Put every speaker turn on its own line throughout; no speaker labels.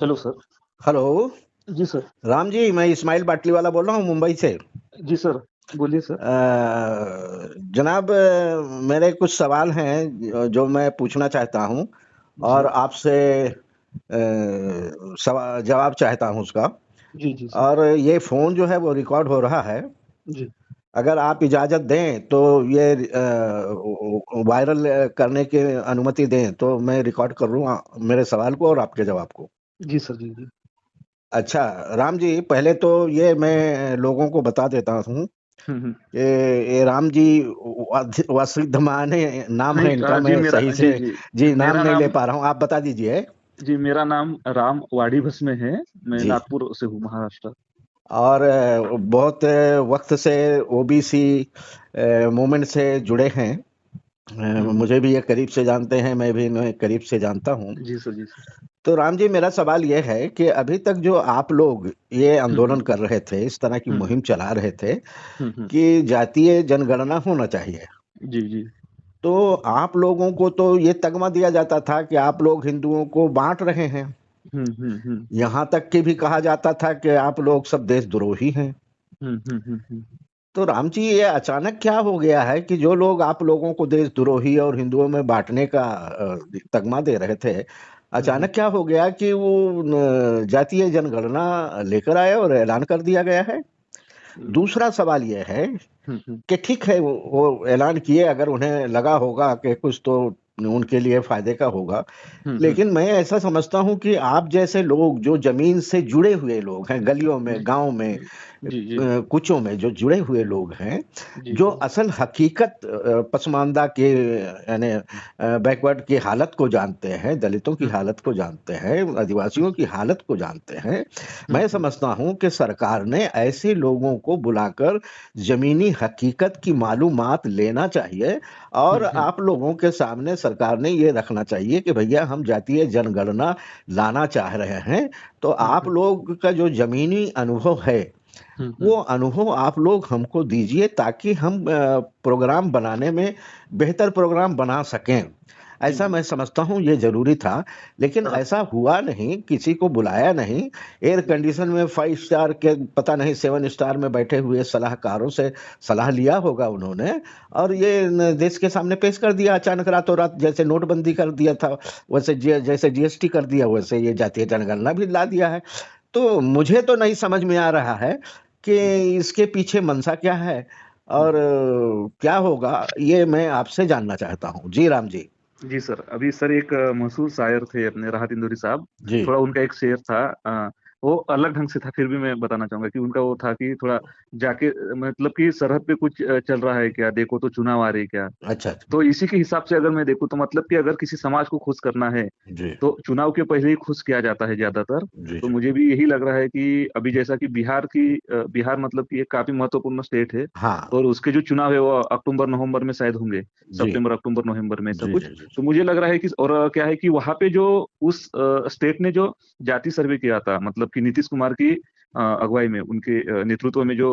Hello sir.
Hello.
जी sir.
Ram ji, मैं इस्माइल बाटली वाला बोल रहा हूँ मुंबई से।
जी सर, बोलिए सर।
जनाब, मेरे कुछ सवाल हैं जो मैं पूछना चाहता हूँ और
जी।
आपसे जवाब चाहता हूँ उसका।
जी, जी सर।
और ये फ़ोन जो है वो रिकॉर्ड हो रहा है।
जी।
अगर आप इजाज़त दें तो ये वायरल करने की अनुमति दें तो मैं रिकॉर्ड कर लूँ मेरे सवाल को और आपके जवाब को।
जी सर, जी, जी।
अच्छा, राम जी, पहले तो ये मैं लोगों को बता देता हूँ
हुँ, हुँ।
ये राम जी वसिष्ठ माने नाम
नहीं
है इनका,
जी
मैं
मेरा
सही
जी,
से
जी।
जी नाम
मेरा
नहीं ले
नाम
पा रहा हूँ, आप बता दीजिए।
जी, मेरा नाम राम वाडीभस में है। मैं
जी।
नागपुर से हूँ, महाराष्ट्र।
और बहुत वक्त से ओबीसी मूवमेंट से जुड़े हैं।
हुँ, हुँ।
मुझे भी ये करीब से जानते हैं, मैं भी इन्हें करीब से जानता हूँ।
जी सर, जी सर।
तो राम जी, मेरा सवाल ये है कि अभी तक जो आप लोग ये
हुँ, हुँ।
आंदोलन कर रहे थे, इस तरह की
हुँ, हुँ।
मुहिम चला रहे थे
हुँ, हुँ।
कि जातीय जनगणना होना चाहिए,
जी, जी।
तो आप लोगों को तो ये तगमा दिया जाता था कि आप लोग हिंदुओं को बांट रहे हैं।
हुँ, हुँ, हुँ।
यहाँ तक कि भी कहा जाता था कि आप लोग सब देशद्रोही हैं।
हुँ, हुँ, हुँ, हुँ।
तो राम जी, ये अचानक क्या हो गया है कि जो लोग आप लोगों को देशद्रोही और हिंदुओं में बांटने का तगमा दे रहे थे,
हुँ, हुँ।
अचानक क्या हो गया कि वो जातीय जनगणना लेकर आए और ऐलान कर दिया गया है।
हुँ,
दूसरा सवाल ये है
हुँ, हुँ।
कि ठीक है, वो ऐलान किए, अगर उन्हें लगा होगा कि कुछ तो उनके लिए फायदे का होगा,
हुँ, हुँ।
लेकिन मैं ऐसा समझता हूँ कि आप जैसे लोग जो जमीन से जुड़े हुए लोग हैं, गलियों में,
जी,
गांव में,
जी। जी, जी।
कुचों में जो जुड़े हुए लोग हैं,
जी,
जो
जी।
असल हकीकत पसमानदा के यानी बैकवर्ड की हालत को जानते हैं, दलितों की
हुँ, हुँ।
हालत को जानते हैं,
हुँ,
आदिवासियों की हालत को जानते हैं,
हुँ,
मैं
हुँ।
समझता हूँ कि सरकार ने ऐसे लोगों को बुलाकर जमीनी हकीकत की मालूमात लेना चाहिए और
हुँ, हुँ।
आप लोगों के सामने सरकार ने ये रखना चाहिए कि भैया हम जातीय जनगणना लाना चाह रहे हैं, तो
हुँ,
आप
हुँ।
लोग का जो जमीनी अनुभव है,
हुँ,
वो
हुँ।
अनुभव आप लोग हमको दीजिए ताकि हम प्रोग्राम बनाने में बेहतर प्रोग्राम बना सकें।
जी,
ऐसा
जी।
मैं समझता हूँ ये ज़रूरी था, लेकिन
हाँ।
ऐसा हुआ नहीं, किसी को बुलाया नहीं। एयर
जी।
कंडीशन में 5 स्टार के पता नहीं 7 स्टार में बैठे हुए सलाहकारों से सलाह लिया होगा उन्होंने और ये देश के सामने पेश कर दिया अचानक रातों रात, जैसे नोटबंदी कर दिया था, वैसे जैसे जीएसटी कर दिया, वैसे ये जातीय जनगणना भी ला दिया है। तो मुझे तो नहीं समझ में आ रहा है कि
हुँ, हुँ।
इसके पीछे मंशा क्या है
हुँ,
और
हुँ।
क्या होगा, ये मैं आपसे जानना चाहता हूँ। जी राम जी।
जी सर, अभी सर एक मशहूर शायर थे अपने राहत इंदौरी साहब,
जी।
थोड़ा उनका एक शेर था वो अलग ढंग से था, फिर भी मैं बताना चाहूँगा कि उनका वो था कि थोड़ा जाके मतलब कि सरहद पे कुछ चल रहा है क्या? देखो तो चुनाव आ रही क्या?
अच्छा, अच्छा।
तो इसी के हिसाब से अगर मैं देखूँ तो मतलब कि अगर किसी समाज को खुश करना है,
जी,
तो चुनाव के पहले ही खुश किया जाता है ज़्यादातर।
जी,
तो मुझे भी यही लग रहा है कि अभी जैसा कि बिहार मतलब कि एक काफ़ी महत्वपूर्ण स्टेट है
हाँ।
और उसके जो चुनाव है वो अक्टूबर-नवंबर में शायद होंगे।
जी,
सितंबर, अक्टूबर, नवंबर में ऐसा
जी,
कुछ।
जी, जी,
तो मुझे लग रहा है कि और क्या है कि वहाँ पे जो उस स्टेट ने जो जाति सर्वे किया था मतलब कि नीतीश कुमार की अगुवाई में उनके नेतृत्व में जो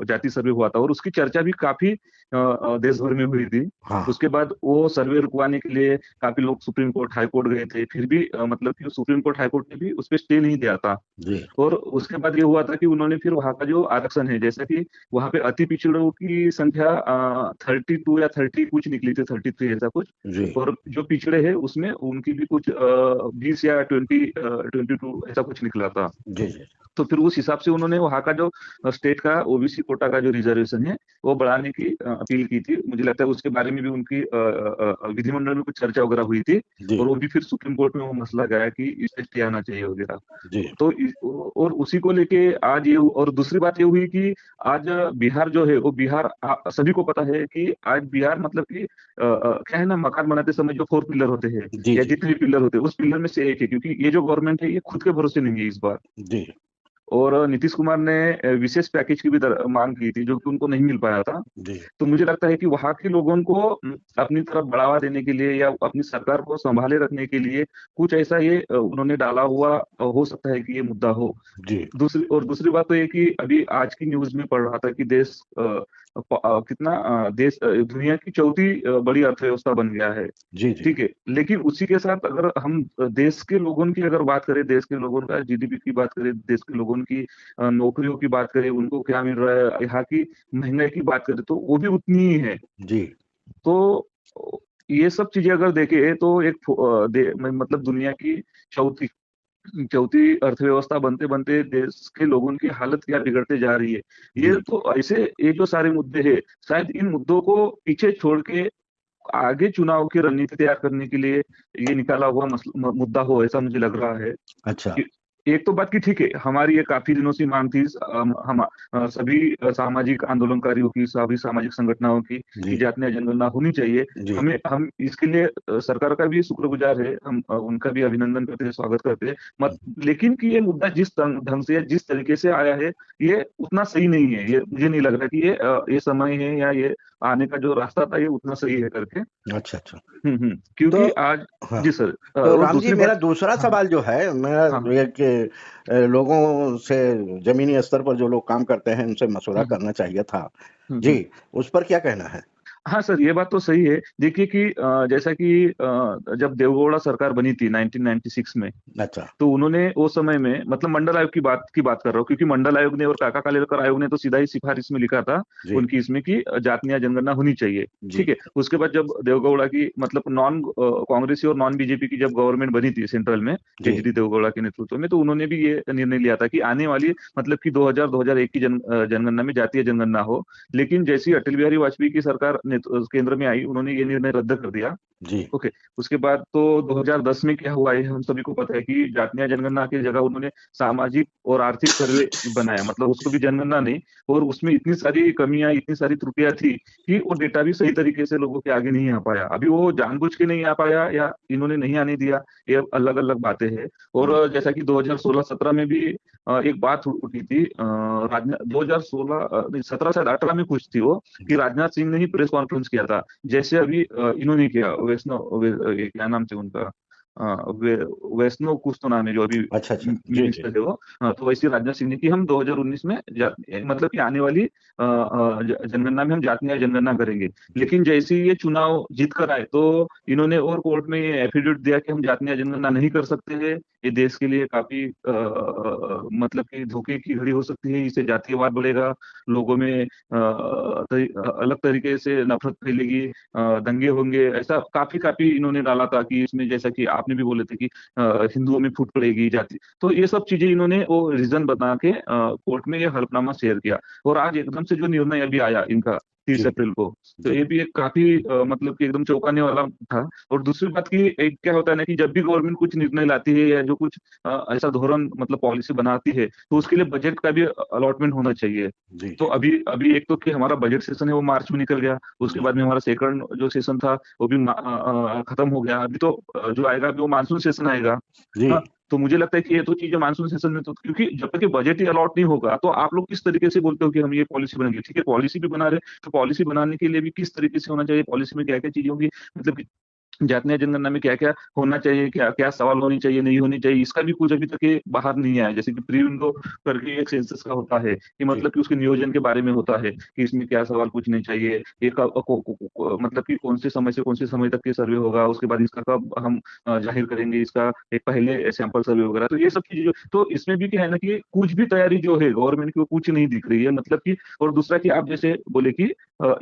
जाति सर्वे हुआ था और उसकी चर्चा भी काफ़ी देश भर में हुई थी।
हाँ।
उसके बाद वो सर्वे रुकवाने के लिए काफ़ी लोग सुप्रीम कोर्ट, हाई कोर्ट गए थे। फिर भी मतलब कि सुप्रीम कोर्ट, हाई कोर्ट ने भी उसपे स्टे नहीं दिया था।
जी,
और उसके बाद ये हुआ था कि उन्होंने फिर वहाँ का जो आरक्षण है, जैसा कि वहाँ पे अति पिछड़ों की संख्या 32 या 30 कुछ निकली थी, 33 ऐसा कुछ।
जी,
और जो पिछड़े हैं उसमें उनकी भी कुछ 20 या 22 ऐसा कुछ निकला था।
जी, जी,
तो फिर उस हिसाब से उन्होंने वहाँ का जो स्टेट का ओबीसी कोटा का जो रिजर्वेशन है, वो बढ़ाने की अपील की थी। मुझे लगता है उसके बारे में भी उनकी विधिमंडल में कुछ चर्चा वगैरह हुई थी
जी,
और वो भी फिर सुप्रीम कोर्ट में वो मसला गया कि इस पे स्टे आना चाहिए वगैरह।
जी,
तो और उसी को लेके आज ये और दूसरी बात ये हुई कि आज बिहार जो है वो बिहार सभी को पता है कि आज बिहार मतलब कि क्या है ना मकान बनाते समय जो 4 पिलर होते हैं
जी,
या
जी,
जितने भी पिलर होते हैं उस पिलर में से एक है क्योंकि ये जो गवर्नमेंट है ये खुद के भरोसे नहीं है इस बार।
जी,
और नीतीश कुमार ने विशेष पैकेज की भी मांग की थी जो कि उनको नहीं मिल पाया था।
जी,
तो मुझे लगता है कि वहाँ के लोगों को अपनी तरफ बढ़ावा देने के लिए या अपनी सरकार को सँभाले रखने के लिए कुछ ऐसा ये उन्होंने डाला हुआ हो सकता है कि ये मुद्दा हो।
जी,
दूसरी बात तो ये कि अभी आज की न्यूज़ में पढ़ रहा था कि कितना देश दुनिया की चौथी बड़ी अर्थव्यवस्था बन गया है।
जी जी।
ठीक है, लेकिन उसी के साथ अगर हम देश के लोगों की अगर बात करें, देश के लोगों का जीडीपी की बात करें, देश के लोगों की नौकरियों की बात करें, उनको क्या मिल रहा है, यहाँ की महंगाई की बात करें, तो वो भी उतनी ही है।
जी
तो ये सब चीजें अगर देखें तो एक मतलब दुनिया की चौथी चौथी अर्थव्यवस्था बनते बनते देश के लोगों की हालत क्या बिगड़ते जा रही है। ये
जी।
तो ऐसे, ये जो सारे मुद्दे हैं, शायद इन मुद्दों को पीछे छोड़ के आगे चुनाव की रणनीति तैयार करने के लिए ये निकाला हुआ मुद्दा हो, ऐसा मुझे लग रहा है।
अच्छा।
कि एक तो बात की ठीक है, हमारी ये काफी दिनों से मांग थी, हम सभी सामाजिक आंदोलनकारियों की, सभी सामाजिक संगठनों की, कि
जी
जातीय जनगणना होनी चाहिए।
जी।
हम इसके लिए सरकार का भी शुक्रगुजार है, हम उनका भी अभिनंदन करते हैं, स्वागत करते हैं मत। लेकिन कि ये मुद्दा जिस ढंग से या जिस तरीके से आया है, ये उतना सही नहीं है। ये मुझे नहीं लग रहा कि ये समय है या ये आने का जो रास्ता था ये उतना सही है करके।
अच्छा अच्छा। तो
क्योंकि आज,
हाँ,
जी सर,
तो
और
राम जी
दूसरी
मेरा
बात।
दूसरा
हाँ
सवाल जो है मेरा
हाँ हाँ।
ये कि लोगों से जमीनी स्तर पर जो लोग काम करते हैं उनसे मशवरा
हम्म
करना चाहिए था।
हम्म
जी,
हम्म।
उस पर क्या कहना है?
हाँ सर, ये बात तो सही है। देखिए कि जैसा कि जब देवगौड़ा सरकार बनी थी 1996 में,
अच्छा।
तो उन्होंने उस समय में, मतलब मंडल आयोग की बात कर रहा हूँ, क्योंकि मंडल आयोग ने और काका कालेलकर आयोग ने तो सीधा ही सिफारिश में लिखा था
जी
उनकी, इसमें कि जातीय जनगणना होनी चाहिए।
जी।
ठीक है, उसके बाद जब देवगौड़ा की, मतलब नॉन कांग्रेसी और नॉन बीजेपी की जब गवर्नमेंट बनी थी सेंट्रल में,
जी
एचडी देवगौड़ा के नेतृत्व में, तो उन्होंने भी ये निर्णय लिया था कि आने वाली, मतलब कि 2000-2001 की जनगणना में जातीय जनगणना हो। लेकिन जैसी अटल बिहारी वाजपेयी की सरकार केंद्र में आई, उन्होंने ये निर्णय रद्द कर दिया।
जी।
ओके। उसके बाद तो 2010 में क्या हुआ है हम सभी को पता है, कि जातीय जनगणना की जगह उन्होंने सामाजिक और आर्थिक सर्वे बनाया, मतलब उसको भी जनगणना नहीं। और उसमें इतनी सारी कमियां, इतनी सारी त्रुटियां थी कि वो डेटा भी सही तरीके से लोगों के आगे नहीं आ पाया। अभी वो जानबूझ के नहीं आ पाया या इन्होंने नहीं आने दिया, ये अलग अलग बातें हैं।
हम्म,
और जैसा कि 2016-17 में भी एक बात उठी थी, राजनाथ 2016 17 से 18 में कुछ थी वो, कि
जी।
राजनाथ सिंह ने ही प्रेस कॉन्फ्रेंस किया था, जैसे अभी इन्होंने किया, ये क्या नाम थे उनका, वैष्णव कुछ तो नाम है जो अभी
अच्छा अच्छा। जी जी।
मिनिस्टर है वो। तो वैसे राजनाथ सिंह ने कि हम 2019 में मतलब कि आने वाली जनगणना में हम जातीय जनगणना करेंगे।
जी
लेकिन जैसे ही ये चुनाव जीत कर आए, तो इन्होंने और कोर्ट में ये एफिडेविट दिया कि हम जातीय जनगणना नहीं कर सकते हैं, ये देश के लिए काफी मतलब कि धोखे की घड़ी हो सकती है, इससे जातीयवाद बढ़ेगा, लोगों में अलग तरीके से नफरत फैलेगी, दंगे होंगे, ऐसा काफी काफी इन्होंने डाला था कि इसमें, जैसा कि आपने भी बोले थे कि हिंदुओं में फूट पड़ेगी जाति। तो ये सब चीजें इन्होंने वो रीजन बना के कोर्ट में ये हलफनामा शेयर किया। और आज एकदम से जो निर्णय अभी आया इनका 30
जी
अप्रैल को, तो
जी।
ये भी एक काफी मतलब कि एकदम चौंकाने वाला था। और दूसरी बात की, एक क्या होता है ना, कि जब भी गवर्नमेंट कुछ निर्णय लाती है या जो कुछ ऐसा धोरण, मतलब पॉलिसी बनाती है, तो उसके लिए बजट का भी अलॉटमेंट होना चाहिए।
जी
तो
जी।
अभी अभी एक तो कि हमारा बजट सेशन है वो मार्च में निकल गया, उसके
जी
बाद में हमारा सेकंड जो सेशन था वो भी खत्म हो गया। अभी तो जो आएगा अभी वो मानसून सेशन आएगा।
जी।
हाँ, तो मुझे लगता है कि ये तो चीजें मानसून सेशन में, तो क्योंकि जब तक कि बजट ही अलॉट नहीं होगा, तो आप लोग किस तरीके से बोलते हो कि हम ये पॉलिसी बनाएंगे। ठीक है, पॉलिसी भी बना रहे, तो पॉलिसी बनाने के लिए भी किस तरीके से होना चाहिए, पॉलिसी में क्या क्या चीजें होंगी, मतलब जातीय जनगणना में क्या क्या होना चाहिए, क्या क्या सवाल होनी चाहिए, नहीं होनी चाहिए, इसका भी कुछ अभी तक ये बाहर नहीं आया। जैसे कि प्री विंडो करके एक सेंसस का होता है, कि
जी
मतलब कि उसके नियोजन के बारे में होता है, कि इसमें क्या सवाल पूछने चाहिए, मतलब कि कौन से समय से कौन से समय तक के सर्वे होगा, उसके बाद इसका कब हम जाहिर करेंगे, इसका एक पहले सैंपल सर्वे वगैरह। तो ये सब चीजें तो इसमें भी क्या है ना, कि कुछ भी तैयारी जो है गवर्नमेंट की वो कुछ नहीं दिख रही है, मतलब कि। और दूसरा कि आप जैसे बोले कि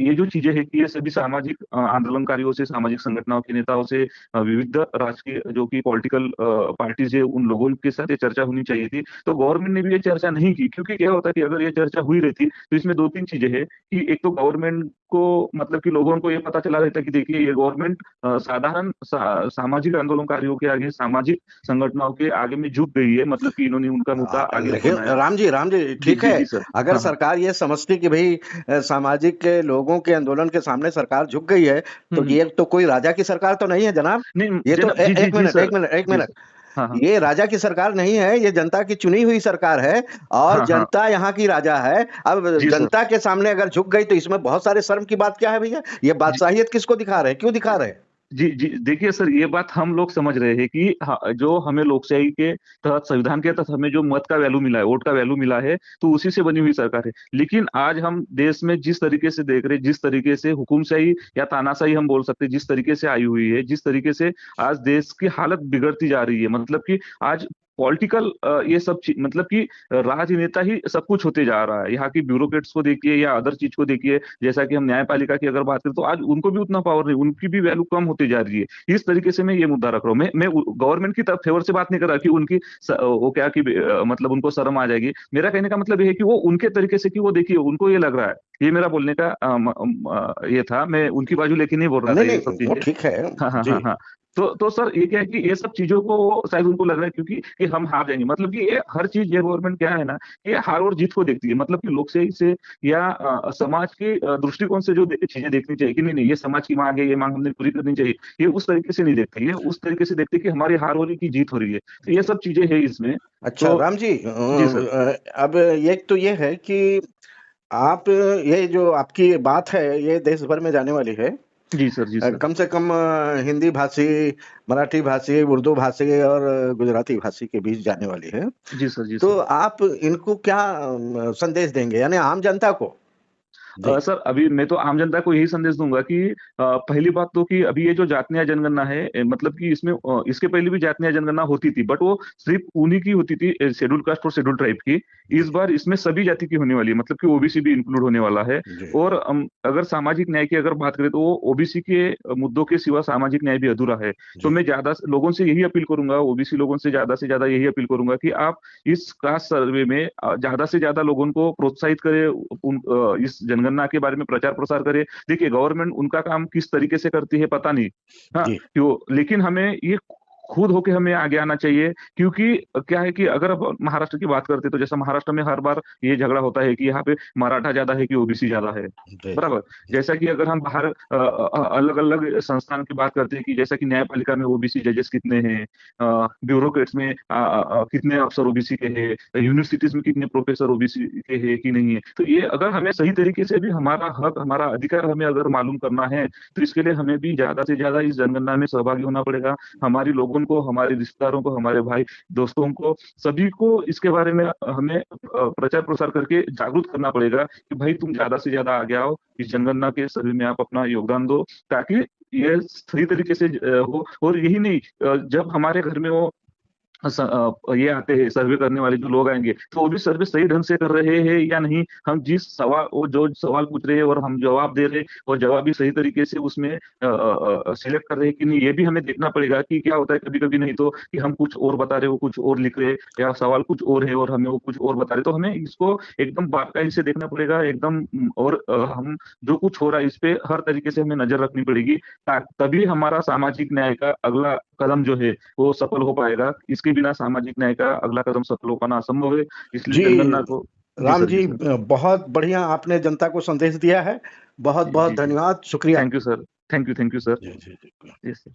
ये जो चीजें है, कि ये सभी सामाजिक आंदोलनकारियों से, सामाजिक संगठनों के नेताओं से, विविध राजकीय जो कि पॉलिटिकल पार्टीज है, उन लोगों के साथ ये चर्चा होनी चाहिए थी। तो गवर्नमेंट ने भी ये चर्चा नहीं की, क्योंकि क्या होता है कि अगर ये चर्चा हुई रहती, तो इसमें दो तीन चीजें हैं, कि एक तो गवर्नमेंट को, मतलब कि लोगों को ये पता चला रहता कि देखिए ये गवर्नमेंट साधारण सामाजिक आंदोलनकारियों के आगे, सामाजिक संगठनों के आगे में झुक गई है, मतलब कि इन्होंने उनका मुद्दा आगे
लेकिन
बढ़ाया।
राम जी
जी
ठीक
जी
है।
जी सर।
अगर
हाँ हाँ।
सरकार ये समझती कि भाई सामाजिक के लोगों के आंदोलन के सामने सरकार झुक गई है, तो
हम्म।
ये तो कोई राजा की सरकार तो नहीं है जनाब।
नहीं
ये तो
जनाब, जी जी
एक
जी
मिनट
सर।
एक मिनट एक
जी
मिनट।
सर। हाँ हाँ।
ये राजा की सरकार नहीं है, ये जनता की चुनी हुई सरकार है। और
हाँ हाँ।
जनता यहाँ की राजा है। अब
जी सर।
जनता के सामने अगर झुक गई तो इसमें बहुत सारे शर्म की बात क्या है भैया? ये
जी
बादशाहियत किसको दिखा रहे हैं, क्यों दिखा रहे हैं?
जी जी, देखिए सर, ये बात हम लोग समझ रहे हैं कि जो हमें लोकशाही के तहत, संविधान के तहत हमें जो मत का वैल्यू मिला है, वोट का वैल्यू मिला है, तो उसी से बनी हुई सरकार है। लेकिन आज हम देश में जिस तरीके से देख रहे हैं, जिस तरीके से हुकुमशाही या तानाशाही हम बोल सकते हैं, जिस तरीके से आई हुई है, जिस तरीके से आज देश की हालत बिगड़ती जा रही है, मतलब कि आज पॉलिटिकल ये सब चीज, मतलब कि राजनेता ही सब कुछ होते जा रहा है। यहाँ की ब्यूरोक्रेट्स को देखिए या अदर चीज को देखिए, जैसा कि हम न्यायपालिका की अगर बात करें तो आज उनको भी उतना पावर नहीं, उनकी भी वैल्यू कम होती जा रही है। इस तरीके से मैं ये मुद्दा रख रहा हूँ। मैं गवर्नमेंट की तरफ फेवर से बात नहीं कर रहा कि उनकी वो क्या कि मतलब उनको शर्म आ जाएगी। मेरा कहने का मतलब ये है कि वो उनके तरीके से, कि वो देखिए उनको ये लग रहा है, ये मेरा बोलने का ये था। मैं उनकी बाजू लेके नहीं बोल रहा था
नहीं
ये
नहीं,
सब
वो
चीजें।
ठीक है।
हाँ हाँ
जी।
हाँ हाँ। तो सर ये क्या है कि ये सब चीजों को शायद उनको लग रहा है, क्योंकि कि हम हार जाएंगे, मतलब कि ये हर चीज, ये गवर्नमेंट क्या है ना, ये हार और जीत को देखती है, मतलब कि लोकशाही से या समाज के दृष्टिकोण से जो चीजें देखनी चाहिए कि नहीं नहीं, ये समाज की मांग है, ये मांग हमने पूरी करनी चाहिए, ये उस तरीके से नहीं देखते। ये उस तरीके से देखते कि हमारी हार हो रही की जीत हो रही है। तो ये सब चीजें है इसमें।
अच्छा
तो
राम जी,
जी सर।
अब ये तो ये है कि आप, ये जो आपकी बात है ये देश भर में जाने वाली है।
जी सर। जी सर।
कम से कम हिंदी भाषी, मराठी भाषी, उर्दू भाषी और गुजराती भाषी के बीच जाने वाली है।
जी सर। जी
तो
सर।
आप इनको क्या संदेश देंगे, यानी आम जनता को? जी।
सर अभी मैं तो आम जनता को यही संदेश दूंगा कि पहली बात तो कि अभी ये जो जाति न्याय जनगणना है, मतलब कि इसमें इसके पहले भी जाति न्याय जनगणना होती थी, बट वो सिर्फ उन्हीं की होती थी, शेड्यूल कास्ट और शेड्यूल ट्राइब की। इस
जी।
बार इसमें सभी जाति की होने वाली है, मतलब कि ओबीसी भी इंक्लूड होने वाला है।
जी।
और अगर सामाजिक न्याय की अगर बात करें तो वो ओबीसी के मुद्दों के सिवा सामाजिक न्याय भी अधूरा है। तो
जी।
मैं ज्यादा लोगों से यही अपील करूंगा, ओबीसी लोगों से ज्यादा यही अपील करूंगा कि आप इस कास्ट सर्वे में ज्यादा से ज्यादा लोगों को प्रोत्साहित करें, इस जनगणना के बारे में प्रचार प्रसार करें। देखिए गवर्नमेंट उनका काम किस तरीके से करती है पता नहीं, हाँ
जी।
क्यों, लेकिन हमें ये खुद होके हमें आगे आना चाहिए। क्योंकि क्या है कि अगर अब महाराष्ट्र की बात करते हैं, तो जैसा महाराष्ट्र में हर बार ये झगड़ा होता है कि यहाँ पे मराठा ज्यादा है कि ओबीसी ज्यादा है,
जी।
बराबर।
जी।
जैसा कि अगर हम बाहर अलग अलग संस्थान की बात करते हैं, कि जैसा कि न्यायपालिका में ओबीसी जजेस कितने हैं, ब्यूरोक्रेट्स में कितने अफसर ओबीसी के हैं, यूनिवर्सिटीज में कितने प्रोफेसर ओबीसी के हैं कि नहीं है। तो ये अगर हमें सही तरीके से भी हमारा हक, हमारा अधिकार हमें अगर मालूम करना है, तो इसके लिए हमें भी ज्यादा से ज्यादा इस जनगणना में सहभागी होना पड़ेगा। हमारी लोगों को, हमारे रिश्तेदारों को, हमारे भाई दोस्तों को, सभी को इसके बारे में हमें प्रचार प्रसार करके जागरूक करना पड़ेगा कि भाई तुम ज्यादा से ज्यादा आगे आओ, इस जनगणना के सर्वे में आप अपना योगदान दो, ताकि ये सही तरीके से हो। और यही नहीं, जब हमारे घर में वो ये आते हैं सर्वे करने वाले जो लोग आएंगे, तो वो भी सर्वे सही ढंग से कर रहे हैं या नहीं, हम जिस सवाल, वो जो सवाल पूछ रहे हैं और हम जवाब दे रहे हैं, और जवाब भी सही तरीके से उसमें सिलेक्ट कर रहे हैं कि नहीं, ये भी हमें देखना पड़ेगा। कि क्या होता है कभी कभी, नहीं तो कि हम कुछ और बता रहे हो, कुछ और लिख रहे हैं, या सवाल कुछ और है और हमें वो कुछ और बता रहे, तो हमें इसको एकदम बारीकाई से देखना पड़ेगा एकदम। और हम जो कुछ हो रहा है इस पे हर तरीके से हमें नजर रखनी पड़ेगी, तभी हमारा सामाजिक न्याय का अगला कदम जो है वो सफल हो पाएगा। इसके बिना सामाजिक न्याय का अगला कदम सफल हो पाना असंभव है। इसलिए
जी
जनगणना को। जी
राम
सर। जी
जी,
सर।
बहुत बढ़िया आपने जनता को संदेश दिया है। बहुत
जी
बहुत
जी जी।
धन्यवाद, शुक्रिया।
Thank you sir. Thank you sir.
जी जी जी।
Yes sir.